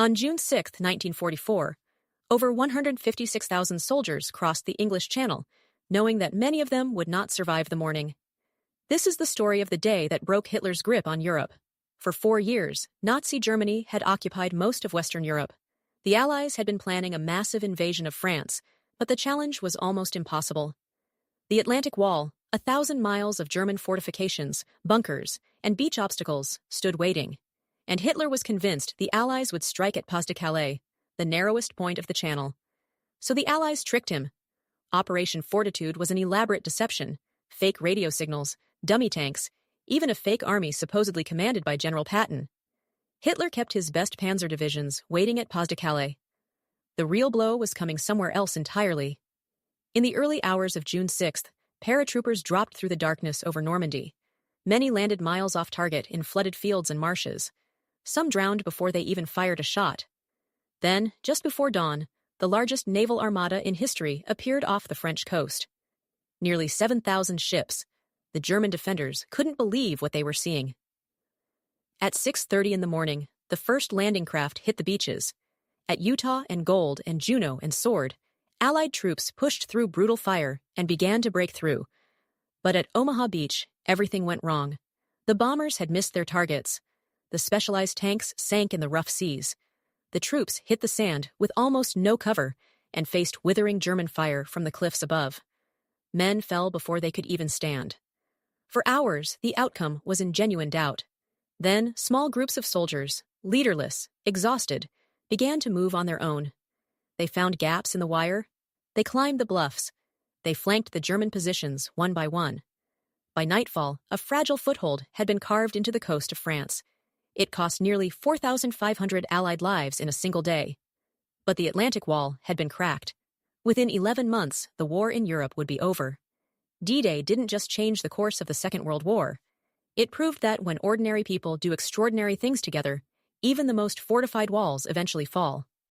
On June 6, 1944, over 156,000 soldiers crossed the English Channel, knowing that many of them would not survive the morning. This is the story of the day that broke Hitler's grip on Europe. For 4 years, Nazi Germany had occupied most of Western Europe. The Allies had been planning a massive invasion of France, but the challenge was almost impossible. The Atlantic Wall, 1,000 miles of German fortifications, bunkers, and beach obstacles, stood waiting. And Hitler was convinced the Allies would strike at Pas-de-Calais, the narrowest point of the Channel. So the Allies tricked him. Operation Fortitude was an elaborate deception: fake radio signals, dummy tanks, even a fake army supposedly commanded by General Patton. Hitler kept his best panzer divisions waiting at Pas-de-Calais. The real blow was coming somewhere else entirely. In the early hours of June 6th, paratroopers dropped through the darkness over Normandy. Many landed miles off target in flooded fields and marshes. Some drowned before they even fired a shot. Then, just before dawn, the largest naval armada in history appeared off the French coast. Nearly 7,000 ships. The German defenders couldn't believe what they were seeing. At 6:30 in the morning, the first landing craft hit the beaches. At Utah and Gold and Juno and Sword, Allied troops pushed through brutal fire and began to break through. But at Omaha Beach, everything went wrong. The bombers had missed their targets. The specialized tanks sank in the rough seas. The troops hit the sand with almost no cover and faced withering German fire from the cliffs above. Men fell before they could even stand. For hours, the outcome was in genuine doubt. Then, small groups of soldiers, leaderless, exhausted, began to move on their own. They found gaps in the wire. They climbed the bluffs. They flanked the German positions one by one. By nightfall, a fragile foothold had been carved into the coast of France. It cost nearly 4,500 Allied lives in a single day. But the Atlantic Wall had been cracked. Within 11 months, the war in Europe would be over. D-Day didn't just change the course of the Second World War. It proved that when ordinary people do extraordinary things together, even the most fortified walls eventually fall.